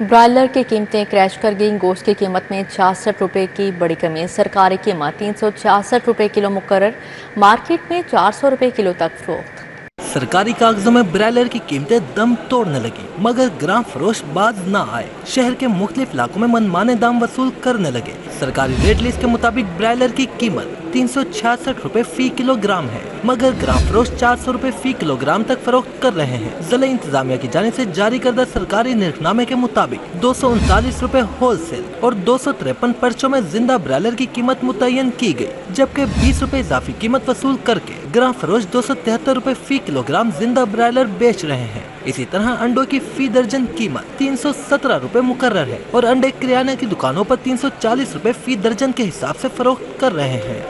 Broiler کی قیمتیں crash کر گئیں، گوشت کی قیمت میں 66 روپے کی بڑی کمی، سرکاری قیمت 366 روپے کلو مقرر، مارکیٹ میں 400 روپے کلو تک فروخت۔ سرکاری کاغذوں میں برائلر کی قیمتیں دم توڑنے لگی مگر گرام فروش باز نہ آئے، شہر کے مختلف علاقوں میں منمانے دام وصول کرنے لگے۔ سرکاری ریٹ لسٹ کے مطابق برائلر کی قیمت 366 روپے فی کلو گرام ہے مگر گرام فروش 400 روپے فی کلو گرام تک فروخت کر رہے ہیں۔ ضلع انتظامیہ کی جانب سے جاری کردہ سرکاری نرخنامے کے مطابق 239 روپے ہول سیل اور 253 پرچوں میں زندہ برائلر کی قیمت متعین کی گئی، جبکہ 20 روپے اضافی قیمت وصول کر کے گرام فروش 273 روپے فی کلو گرام زندہ برائلر بیچ رہے ہیں۔ اسی طرح انڈوں کی فی درجن قیمت 317 روپے مقرر ہے اور انڈے کریانہ کی دکانوں پر 340 روپے فی درجن کے حساب سے فروخت کر رہے ہیں۔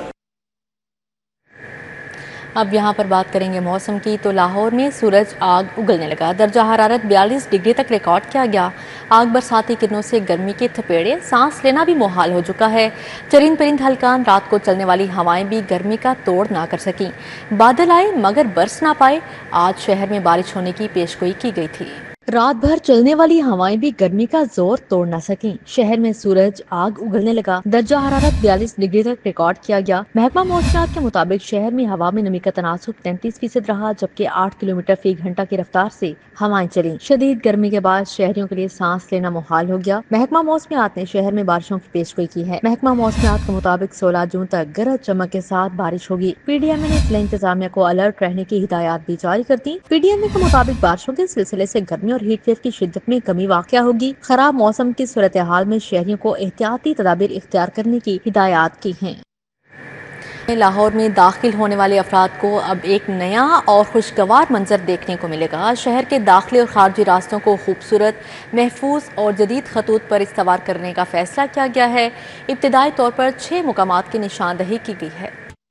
اب یہاں پر بات کریں گے موسم کی، تو لاہور میں سورج آگ اگلنے لگا، درجہ حرارت 42 ڈگری تک ریکارڈ کیا گیا۔ آگ برساتی کرنوں سے گرمی کے تھپیڑے، سانس لینا بھی محال ہو چکا ہے۔ چرند پرند ہلکان، رات کو چلنے والی ہوائیں بھی گرمی کا توڑ نہ کر سکیں۔ بادل آئے مگر برس نہ پائے، آج شہر میں بارش ہونے کی پیشگوئی کی گئی تھی۔ رات بھر چلنے والی ہوائیں بھی گرمی کا زور توڑ نہ سکیں، شہر میں سورج آگ اگلنے لگا، درجہ حرارت 42 ڈگری تک ریکارڈ کیا گیا۔ محکمہ موسمیات کے مطابق شہر میں ہوا میں نمی کا تناسب 33% رہا، جبکہ 8 کلومیٹر فی گھنٹہ کی رفتار سے ہوائیں چلیں۔ شدید گرمی کے بعد شہریوں کے لیے سانس لینا محال ہو گیا۔ محکمہ موسمیات نے شہر میں بارشوں کی پیشگوئی کی ہے۔ محکمہ موسمیات کے مطابق 16 جون تک گرج چمک کے ساتھ بارش ہوگی۔ پی ڈی ایم نے ضلع انتظامیہ کو الرٹ رہنے کی ہدایات بھی جاری کر دی۔ پی ڈی ایم کے مطابق بارشوں کے سلسلے سے گرمی اور ہیٹ ویو کی شدت میں کمی واقع ہوگی۔ خراب موسم کی صورتحال میں شہریوں کو احتیاطی تدابیر اختیار کرنے کی ہدایات کی ہیں۔ لاہور میں داخل ہونے والے افراد کو اب ایک نیا اور خوشگوار منظر دیکھنے کو ملے گا۔ شہر کے داخلی اور خارجی راستوں کو خوبصورت، محفوظ اور جدید خطوط پر استوار کرنے کا فیصلہ کیا گیا ہے۔ ابتدائی طور پر 6 مقامات کی نشاندہی کی گئی ہے۔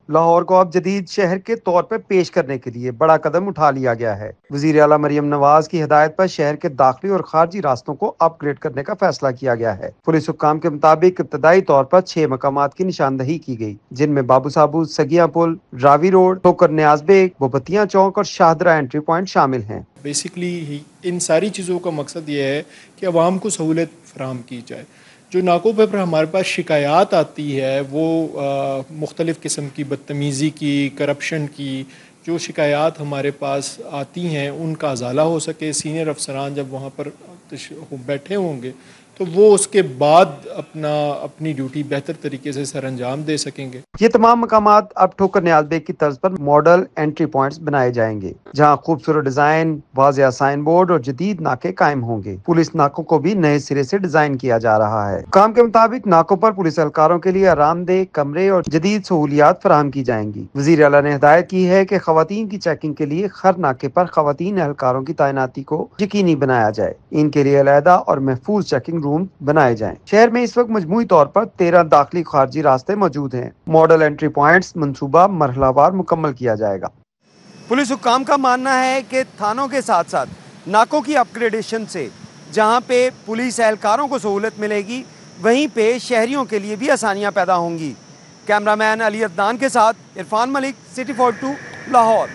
لاہور کو اب جدید شہر کے طور پر پیش کرنے کے لیے بڑا قدم اٹھا لیا گیا ہے۔ وزیر اعلیٰ مریم نواز کی ہدایت پر شہر کے داخلی اور خارجی راستوں کو اپ گریڈ کرنے کا فیصلہ کیا گیا ہے۔ پولیس حکام کے مطابق ابتدائی طور پر 6 مقامات کی نشاندہی کی گئی، جن میں بابو صابو، سگیاں پل، راوی روڈ، ٹوکر نیاز بیگ، بوبتیاں چوک اور شاہدرہ انٹری پوائنٹ شامل ہیں۔ بیسیکلی ان ساری چیزوں کا مقصد یہ ہے کہ عوام کو سہولت فراہم کی جائے۔ جو ناکوں پر ہمارے پاس شکایات آتی ہے وہ مختلف قسم کی بدتمیزی کی، کرپشن کی، جو شکایات ہمارے پاس آتی ہیں ان کا ازالہ ہو سکے۔ سینئر افسران جب وہاں پر بیٹھے ہوں گے تو وہ اس کے بعد اپنی ڈیوٹی بہتر طریقے سے سر انجام دے سکیں گے۔ یہ تمام مقامات اب ٹھوکر نیاز بیگ کی طرز پر ماڈل انٹری پوائنٹس بنائے جائیں گے، جہاں خوبصورت ڈیزائن، واضح سائن بورڈ اور جدید ناکے قائم ہوں گے۔ پولیس ناکوں کو بھی نئے سرے سے ڈیزائن کیا جا رہا ہے۔ حکام کے مطابق ناکوں پر پولیس اہلکاروں کے لیے آرام دہ کمرے اور جدید سہولیات فراہم کی جائیں گی۔ وزیر اعلیٰ نے ہدایت کی ہے کہ خواتین کی چیکنگ کے لیے ہر ناکے پر خواتین اہلکاروں کی تعیناتی کو یقینی بنایا جائے، ان کے لیے علیحدہ اور محفوظ چیکنگ روم بنائے جائیں۔ شہر میں اس وقت مجموعی طور پر 13 داخلی خارجی راستے موجود ہیں۔ ماڈل انٹری پوائنٹس منصوبہ مرحلہ وار مکمل کیا جائے گا۔ پولیس حکام کا ماننا ہے کہ تھانوں کے ساتھ ساتھ ناکوں کی اپ گریڈیشن سے جہاں پہ پولیس اہلکاروں کو سہولت ملے گی، وہیں پہ شہریوں کے لیے بھی آسانیاں پیدا ہوں گی۔ کیمرہ مین علی عدنان کے ساتھ Irfan Malik, city 42 Lahore.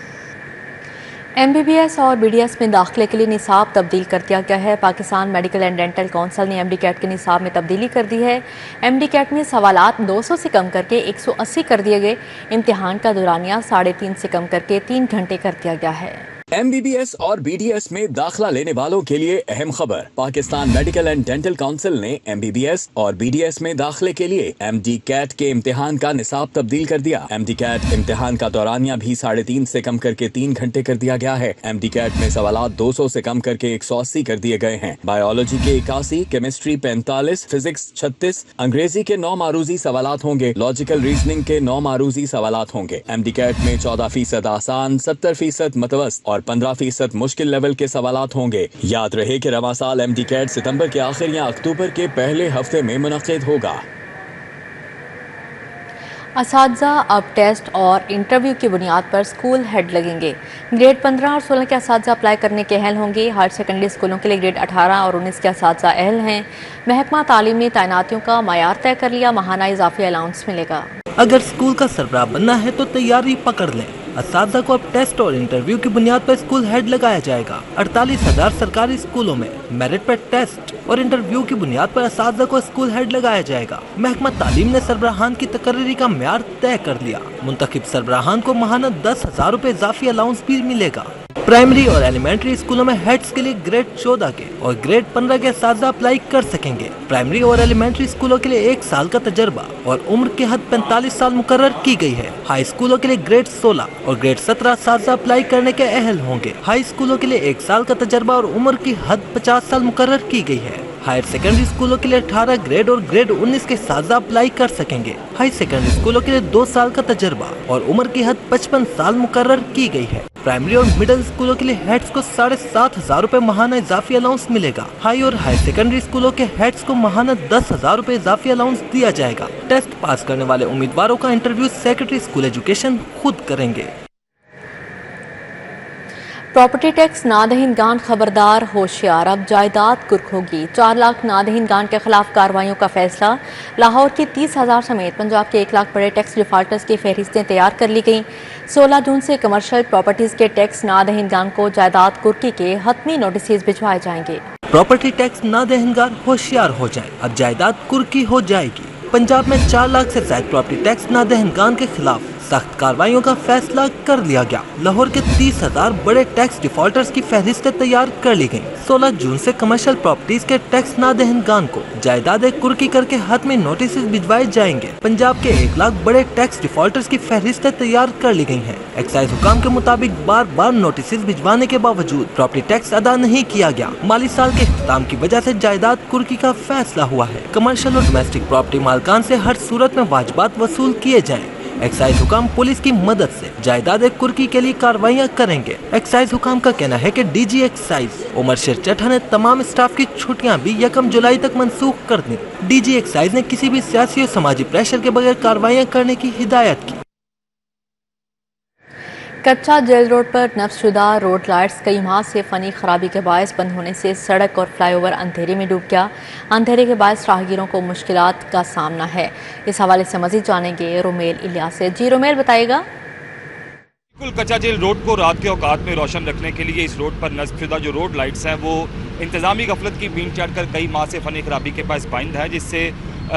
M B B S اور بی ڈی ایس میں داخلے کے لیے نصاب تبدیل کر دیا گیا ہے۔ Pakistan medical and dental council نے ایم ڈی کیٹ کے نصاب میں تبدیلی کر دی ہے۔ ایم ڈی کیٹ میں سوالات 200 سے کم کر کے 180 کر دیے گئے، امتحان کا دورانیہ 3.5 سے کم کر کے 3 گھنٹے کر دیا گیا ہے۔ ایم بی بی ایس اور بی ڈی ایس میں داخلہ لینے والوں کے لیے اہم خبر، Pakistan medical and dental council نے ایم بی بی ایس اور بی ڈی ایس میں داخلے کے لیے ایم ڈی کیٹ کے امتحان کا نصاب تبدیل کر دیا۔ ایم ڈی کیٹ امتحان کا دورانیہ بھی 3.5 سے کم کر کے 3 گھنٹے کر دیا گیا ہے۔ ایم ڈی کیٹ میں سوالات 200 سے کم کر کے 180 کر دیے گئے ہیں۔ بایولوجی کے 81، کیمسٹری 45، فزکس 36، انگریزی کے 9 معروضی سوالات ہوں گے، لاجیکل ریزننگ کے 9 معروضی سوالات ہوں گے۔ ایم ڈی کیٹ میں 14% آسان، 70% متوسط اور 15% مشکل لیول کے سوالات ہوں گے۔ یاد رہے کہ رواں سال ایم ڈی کیٹ ستمبر کے آخر یا اکتوبر کے پہلے ہفتے میں منعقد ہوگا۔ اساتذہ اب ٹیسٹ اور انٹرویو کی بنیاد پر اسکول ہیڈ لگیں گے۔ گریڈ 15 اور 16 کے اساتذہ اپلائی کرنے کے اہل ہوں گے۔ ہائر سیکنڈری اسکولوں کے لیے گریڈ 18 اور 19 کے اساتذہ اہل ہیں۔ محکمہ تعلیم نے تعیناتیوں کا معیار طے کر لیا، ماہانہ اضافی الاؤنس ملے گا۔ اگر اسکول کا سربراہ بننا ہے تو تیاری پکڑ لیں۔ اساتذہ کو اب ٹیسٹ اور انٹرویو کی بنیاد پر اسکول ہیڈ لگایا جائے گا۔ 48,000 سرکاری اسکولوں میں میرٹ پر ٹیسٹ اور انٹرویو کی بنیاد پر اساتذہ کو اسکول ہیڈ لگایا جائے گا۔ محکمہ تعلیم نے سربراہان کی تقرری کا معیار طے کر لیا۔ منتخب سربراہان کو ماہانہ 10,000 روپے اضافی الاؤنس بھی ملے گا۔ پرائمری اور ایلیمنٹری اسکولوں میں ہیڈز کے لیے گریڈ 14 کے اور گریڈ 15 کے اساتذہ اپلائی کر سکیں گے۔ پرائمری اور ایلیمنٹری اسکولوں کے لیے 1 سال کا تجربہ اور عمر کی حد 45 سال مقرر کی گئی ہے۔ ہائی اسکولوں کے لیے گریڈ 16 اور گریڈ 17 اساتذہ اپلائی کرنے کے اہل ہوں گے۔ ہائی اسکولوں کے لیے 1 سال کا تجربہ اور عمر کی حد 50 سال مقرر کی گئی ہے۔ ہائر سیکنڈری اسکولوں کے لیے 18 گریڈ اور گریڈ 19 کے اساتذہ اپلائی کر سکیں گے۔ ہائی سیکنڈری اسکولوں کے لیے 2 سال کا تجربہ اور عمر کی حد 55 سال مقرر کی گئی ہے۔ پرائمری اور مڈل اسکولوں کے لیے ہیڈز کو 7,500 روپے ماہانہ اضافی الاؤنس ملے گا۔ ہائی اور ہائر سیکنڈری اسکولوں کے ہیڈز کو ماہانہ 10,000 روپے اضافی الاؤنس دیا جائے گا۔ ٹیسٹ پاس کرنے والے امیدواروں کا انٹرویو سیکرٹری اسکول ایجوکیشن خود کریں گے۔ پراپرٹی ٹیکس نادہندگان خبردار ہوشیار، اب جائیداد کرک ہوگی۔ 4 لاکھ نادہندگان کے خلاف کارروائیوں کا فیصلہ۔ لاہور کی 30,000 سمیت پنجاب کے 1 لاکھ بڑے ٹیکس ڈیفالٹرز کی فہرستیں تیار کر لی گئیں۔ 16 جون سے کمرشل پراپرٹیز کے ٹیکس نادہندگان کو جائیداد کرکی کے حتمی نوٹسز بھجوائے جائیں گے۔ پراپرٹی ٹیکس نادہندگان ہوشیار ہو جائے، اب جائیداد کرکی ہو جائے گی۔ پنجاب میں 4 لاکھ سے زائد پراپرٹی ٹیکس نادہندگان کے خلاف سخت کارروائیوں کا فیصلہ کر لیا گیا۔ لاہور کے 30,000 بڑے ٹیکس ڈیفالٹرز کی فہرستیں تیار کر لی گئیں۔ 16 جون سے کمرشل پراپرٹیز کے ٹیکس نادہندگان کو جائیداد کرکی کر کے حتمی نوٹسز بھجوائے جائیں گے۔ پنجاب کے 1 لاکھ بڑے ٹیکس ڈیفالٹرز کی فہرستیں تیار کر لی گئی ہیں۔ ایکسائز حکام کے مطابق بار بار نوٹسز بھجوانے کے باوجود پراپرٹی ٹیکس ادا نہیں کیا گیا۔ مالی سال کے اختتام کی وجہ سے جائیداد کرکی کا فیصلہ ہوا ہے۔ کمرشل اور ڈومیسٹک پراپرٹی مالکان سے ہر صورت میں واجبات وصول کیے جائیں۔ ایکسائز حکام پولیس کی مدد سے جائیداد کرکی کے لیے کارروائیاں کریں گے۔ ایکسائز حکام کا کہنا ہے کہ ڈی جی ایکسائز عمر شیر چٹھا نے تمام اسٹاف کی چھٹیاں بھی 1 جولائی تک منسوخ کر دیں۔ ڈی جی ایکسائز نے کسی بھی سیاسی اور سماجی پریشر کے بغیر کارروائیاں کرنے کی ہدایت کی۔ کچا جیل روڈ پر نصب شدہ روڈ لائٹس کئی ماہ سے فنی خرابی کے باعث بند ہونے سے سڑک اور فلائی اوور اندھیرے میں ڈوب گیا۔ اندھیرے کے باعث راہگیروں کو مشکلات کا سامنا ہے۔ اس حوالے سے مزید جانیں گے رومیل الیاس سے۔ جی رومیل، بتائے گا۔ بالکل، کچا جیل روڈ کو رات کے اوقات میں روشن رکھنے کے لیے اس روڈ پر نصب شدہ جو روڈ لائٹس ہیں وہ انتظامی غفلت کی بین چڑھ کر کئی ماہ سے فنی خرابی کے باعث بند ہے، جس سے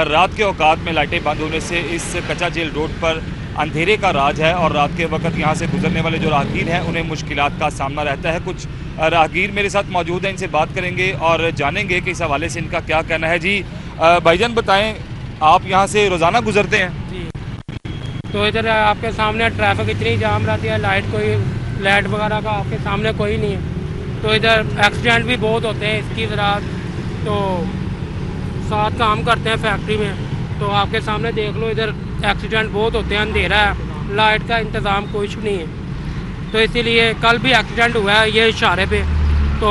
رات کے اوقات میں لائٹیں بند ہونے سے اس کچا جیل روڈ پر اندھیرے کا راج ہے اور رات کے وقت یہاں سے گزرنے والے جو راہگیر ہیں انہیں مشکلات کا سامنا رہتا ہے۔ کچھ راہگیر میرے ساتھ موجود ہیں، ان سے بات کریں گے اور جانیں گے کہ اس حوالے سے ان کا کیا کہنا ہے۔ جی بھائی جان، بتائیں، آپ یہاں سے روزانہ گزرتے ہیں؟ جی، تو ادھر آپ کے سامنے ٹریفک اتنی جام رہتی ہے، لائٹ وغیرہ کا آپ کے سامنے کوئی نہیں ہے، تو ادھر ایکسیڈنٹ بھی بہت ہوتے ہیں اس کی وجہ۔ تو ساتھ کام کرتے ہیں فیکٹری میں، تو آپ کے سامنے دیکھ لو ادھر ایکسیڈنٹ بہت ہوتے ہیں، اندھیرا ہے، لائٹ کا انتظام کچھ نہیں ہے، تو اسی لیے کل بھی ایکسیڈنٹ ہوا ہے یہ اشارے پہ۔ تو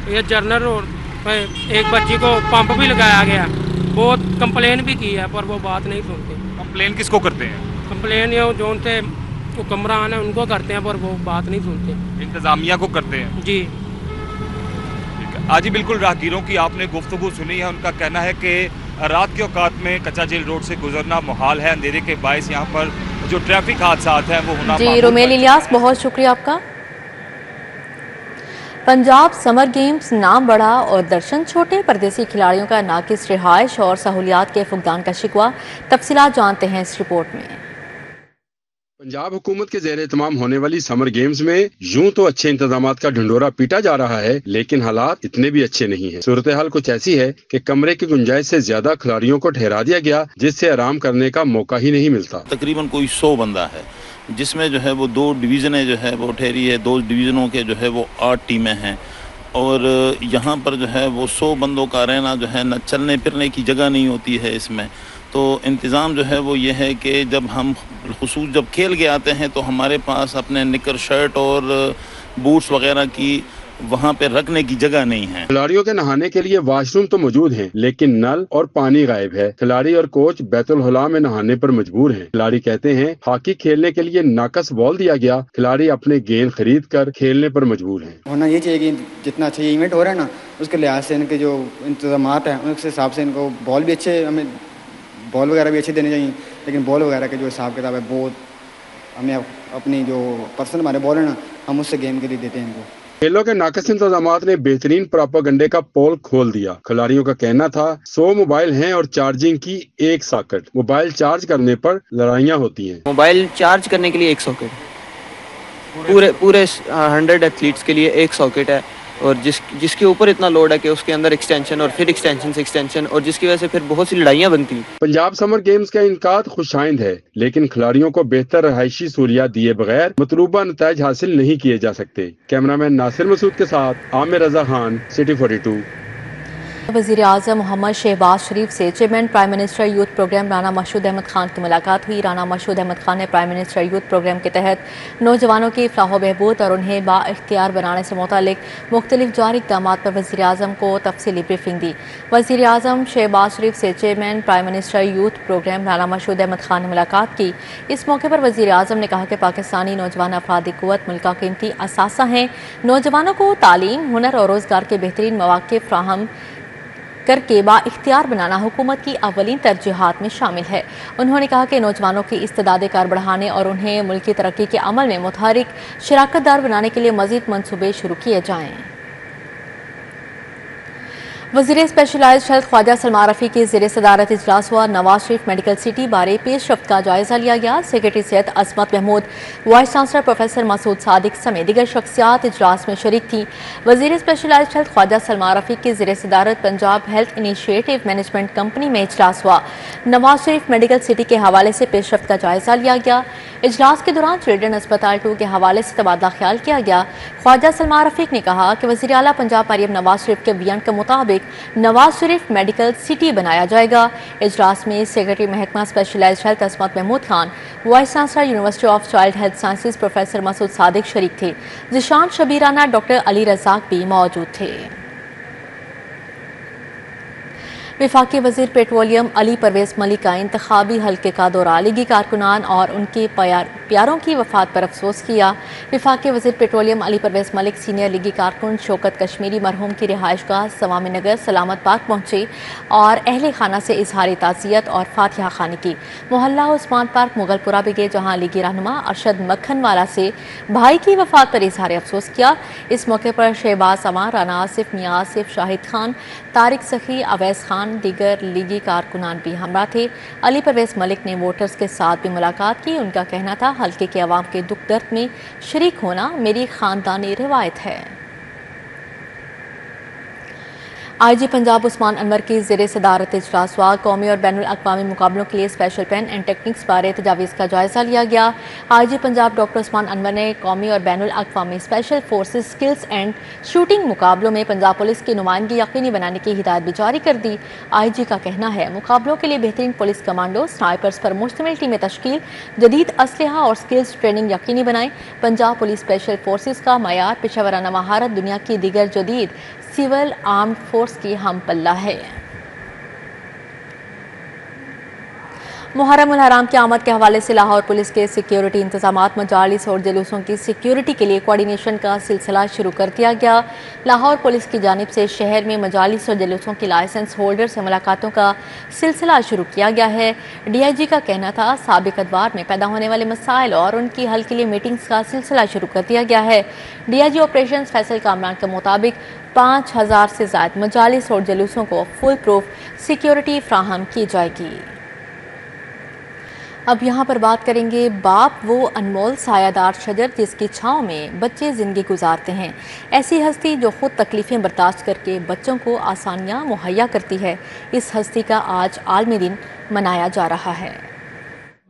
یہ جرنل روڈ پہ ایک بچی کو پمپ بھی لگایا گیا، بہت کمپلین بھی کی ہے پر وہ بات نہیں سنتے۔ کمپلین کس کو کرتے ہیں؟ کمپلین یہ جو ان سے حکمران ہیں ان کو کرتے ہیں پر وہ بات نہیں سنتے۔ انتظامیہ کو کرتے ہیں؟ جی آج ہی بالکل راہگیروں کی آپ نے گفتگو سنی ہے، ان کا کہنا ہے کہ رات کے اوقات میں کچا جیل روڈ سے گزرنا محال ہے، اندھیرے کے باعث یہاں پر جو ٹریفک حادثات ہیں وہ ہونا۔ جی رومیل الیاس، بہت شکریہ آپ کا۔ پنجاب سمر گیمز نام بڑا اور درشن چھوٹے، پردیسی کھلاڑیوں کا ناقص رہائش اور سہولیات کے فقدان کا شکوہ۔ تفصیلات جانتے ہیں اس رپورٹ میں۔ پنجاب حکومت کے زیر اہتمام ہونے والی سمر گیمز میں یوں تو اچھے انتظامات کا ڈھنڈورا پیٹا جا رہا ہے، لیکن حالات اتنے بھی اچھے نہیں ہیں۔ صورتحال کچھ ایسی ہے کہ کمرے کی گنجائش سے زیادہ کھلاڑیوں کو ٹھہرا دیا گیا، جس سے آرام کرنے کا موقع ہی نہیں ملتا۔ تقریباً کوئی 100 بندہ ہے، جس میں جو ہے وہ 2 ڈویژنیں جو ہے وہ ٹھہری ہے، 2 ڈویژنوں کے جو ہے وہ 8 ٹیمیں ہیں، اور یہاں پر جو ہے وہ 100 بندوں کا رہنا جو ہے نہ چلنے پھرنے کی جگہ نہیں ہوتی ہے اس میں۔ تو انتظام جو ہے وہ یہ ہے کہ جب ہم خصوص جب کھیل کے آتے ہیں تو ہمارے پاس اپنے نکر شرٹ اور بوٹس وغیرہ کی وہاں پہ رکھنے کی جگہ نہیں ہے۔ کھلاڑیوں کے نہانے کے لیے واش روم تو موجود ہیں، لیکن نل اور پانی غائب ہے۔ کھلاڑی اور کوچ بیت الخلاء میں نہانے پر مجبور ہیں۔ کھلاڑی کہتے ہیں ہاکی کھیلنے کے لیے ناقص بال دیا گیا، کھلاڑی اپنے گیند خرید کر کھیلنے پر مجبور ہیں۔ ہونا یہ چاہیے کہ جتنا اچھا یہ ایونٹ ہو رہا ہے نا، اس کے لحاظ سے ان کے جو انتظامات ہیں اس حساب سے ان کو بال بھی اچھے، ہمیں بال وغیرہ بھی اچھے دینے چاہیے، لیکن بال وغیرہ کے جو حساب کتاب ہے بہت ہمیں اپنی جو پرسنل ہمارے بال ہے نا ہم اس سے گیم کے لیے دیتے ہیں ان کو. کھیلوں کے ناقص انتظامات نے بہترین پراپاگنڈے کا پول کھول دیا. کھلاڑیوں کا کہنا تھا 100 موبائل ہیں اور چارجنگ کی ایک ساکٹ. موبائل چارج کرنے پر لڑائیاں ہوتی ہیں. موبائل چارج کرنے کے لیے ایک ساکٹ, پورے 100 ایتھلیٹس کے لیے ایک ساکٹ ہے, اور جس کے اوپر اتنا لوڈ ہے کہ اس کے اندر ایکسٹینشن اور پھر ایکسٹینشن سے ایکسٹینشن, اور جس کی وجہ سے پھر بہت سی لڑائیاں بنتی ہیں. پنجاب سمر گیمز کا انعقاد خوش آئند ہے, لیکن کھلاڑیوں کو بہتر رہائشی سہولیات دیے بغیر مطلوبہ نتائج حاصل نہیں کیے جا سکتے. کیمرامین ناصر مسعود کے ساتھ عامر رضا خان, سٹی 42. وزیر اعظم محمد شہباز شریف سے chairman prime minister youth programme Rana Mashhood Ahmad Khan کی ملاقات ہوئی. رانا مشہود احمد خان نے پرائم منسٹر یوتھ پروگرام کے تحت نوجوانوں کی فلاح و بہبود اور انہیں با اختیار بنانے سے متعلق مختلف جاری اقدامات پر وزیر اعظم کو تفصیلی بریفنگ دی. وزیر اعظم شہباز شریف سے chairman prime minister youth programme Rana Mashhood Ahmad Khan نے ملاقات کی. اس موقع پر وزیر اعظم نے کہا کہ پاکستانی نوجوان افرادی قوت ملک کا قیمتی اثاثہ ہیں. نوجوانوں کو تعلیم, ہنر اور روزگار کے بہترین مواقع فراہم کر کے با اختیار بنانا حکومت کی اولین ترجیحات میں شامل ہے. انہوں نے کہا کہ نوجوانوں کی استعداد کار بڑھانے اور انہیں ملکی ترقی کے عمل میں متحرک شراکت دار بنانے کے لیے مزید منصوبے شروع کیے جائیں. وزیر اسپیشلائزڈ ہیلتھ خواجہ سلمان رفیع کی زیر صدارت اجلاس ہوا. نواز شریف میڈیکل سٹی بارے پیش رفت کا جائزہ لیا گیا. سیکرٹری صحت عصمت Mahmood, vice chancellor professor Masood صادق سمیت دیگر شخصیات اجلاس میں شریک تھیں. وزیر اسپیشلائزڈ ہیلتھ خواجہ سلمان رفیع کی زیر صدارت Punjab health initiative management company میں اجلاس ہوا. نواز شریف میڈیکل سٹی کے حوالے سے پیش رفت کا جائزہ لیا گیا. اجلاس کے دوران چلڈرن اسپتال 2 کے حوالے سے تبادلہ خیال کیا گیا. خواجہ سلمان رفیع نے کہا کہ وزیر اعلیٰ پنجاب مریم نواز شریف کے بیان کے مطابق نواز شریف میڈیکل سٹی بنایا جائے گا. اجلاس میں سیکرٹری محکمہ specialised health Ismat Mahmood Khan, vice chancellor university of child health sciences professor Masood Sadiq شریک تھے. ذیشان شبیرانہ ڈاکٹر علی رزاق بھی موجود تھے. وفاقی وزیر پیٹرولیم علی پرویز ملک کا انتخابی حلقے کا دورہ. لیگی کارکنان اور ان کے پیاروں کی وفات پر افسوس کیا. وفاقی وزیر پیٹرولیم علی پرویز ملک سینئر لیگی کارکن شوکت کشمیری مرحوم کی رہائش گاہ سوامی نگر سلامت پارک پہنچے اور اہل خانہ سے اظہار تعزیت اور فاتحہ خوانی کی. محلہ عثمان پارک مغل پورہ بھی گئے, جہاں لیگی رہنما ارشد مکھن والا سے بھائی کی وفات پر اظہار افسوس کیا. اس موقع پر شہباز امان, رانا آصف, میاں آصف, شاہد خان, طارق سخی, اویس خان, دیگر لیگی کارکنان بھی ہمراہ تھے. علی پرویز ملک نے ووٹرز کے ساتھ بھی ملاقات کی. ان کا کہنا تھا حلقے کے عوام کے دکھ درد میں شریک ہونا میری خاندانی روایت ہے. آئی جی پنجاب عثمان انور کی زیر صدارت اجلاس ہوا. قومی اور بین الاقوامی مقابلوں کے لیے اسپیشل پین اینڈ ٹیکنیکس بارے تجاویز کا جائزہ لیا گیا. آئی جی پنجاب ڈاکٹر عثمان انور نے قومی اور بین الاقوامی special forces skills and shooting مقابلوں میں پنجاب پولیس کی نمائندگی یقینی بنانے کی ہدایت بھی جاری کر دی. آئی جی کا کہنا ہے مقابلوں کے لیے بہترین پولیس کمانڈو, سنائپرز پر مشتمل ٹیمیں تشکیل, جدید اسلحہ اور سکلز ٹریننگ یقینی بنائیں. پنجاب پولیس اسپیشل فورسز کا معیار پیشہ ورانہ مہارت دنیا کی دیگر جدید سول آرمڈ فورس کی ہم پلہ ہے. محرم الحرام کی آمد کے حوالے سے لاہور پولیس کے سیکیورٹی انتظامات, مجالس اور جلوسوں کی سیکیورٹی کے لیے کوارڈینیشن کا سلسلہ شروع کر دیا گیا. لاہور پولیس کی جانب سے شہر میں مجالس اور جلوسوں کی لائسنس ہولڈر سے ملاقاتوں کا سلسلہ شروع کیا گیا ہے. ڈی آئی جی کا کہنا تھا سابق ادوار میں پیدا ہونے والے مسائل اور ان کی حل کے لیے میٹنگز کا سلسلہ شروع کر دیا گیا ہے. ڈی آئی جی آپریشنز فیصل کامران کے مطابق 5000 سے زائد مجالس اور جلوسوں کو فل پروف سیکیورٹی فراہم کی جائے گی. اب یہاں پر بات کریں گے باپ وہ انمول سایہ دار شجر جس کی چھاؤں میں بچے زندگی گزارتے ہیں. ایسی ہستی جو خود تکلیفیں برداشت کر کے بچوں کو آسانیاں مہیا کرتی ہے. اس ہستی کا آج عالمی دن منایا جا رہا ہے.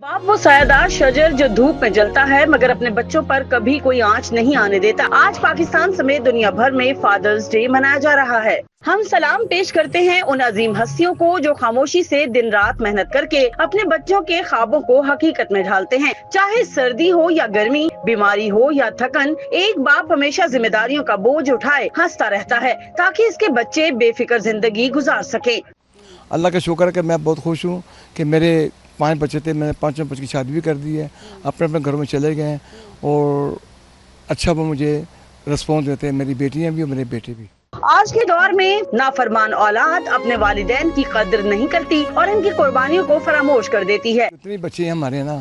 باپ وہ سایہ دار شجر جو دھوپ میں جلتا ہے مگر اپنے بچوں پر کبھی کوئی آنچ نہیں آنے دیتا. آج پاکستان سمیت دنیا بھر میں فادرز ڈے منایا جا رہا ہے. ہم سلام پیش کرتے ہیں ان عظیم ہستیوں کو جو خاموشی سے دن رات محنت کر کے اپنے بچوں کے خوابوں کو حقیقت میں ڈھالتے ہیں. چاہے سردی ہو یا گرمی, بیماری ہو یا تھکن, ایک باپ ہمیشہ ذمہ داریوں کا بوجھ اٹھائے ہنستا رہتا ہے تاکہ اس کے بچے بے فکر زندگی گزار سکیں. اللہ کا شکر ہے کہ میں بہت خوش ہوں کہ میرے 5 بچے تھے, میں نے 5 بچوں کی شادی بھی کر دی ہے, اپنے اپنے گھروں میں چلے گئے ہیں اور اچھا وہ مجھے رسپانس دیتے ہیں. میری بیٹیاں بھی اور میرے بیٹے بھی. آج کے دور میں نافرمان اولاد اپنے والدین کی قدر نہیں کرتی اور ان کی قربانیوں کو فراموش کر دیتی ہے. جتنے بچے ہیں ہمارے نا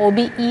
OBE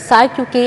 SciQK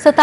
17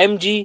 MG,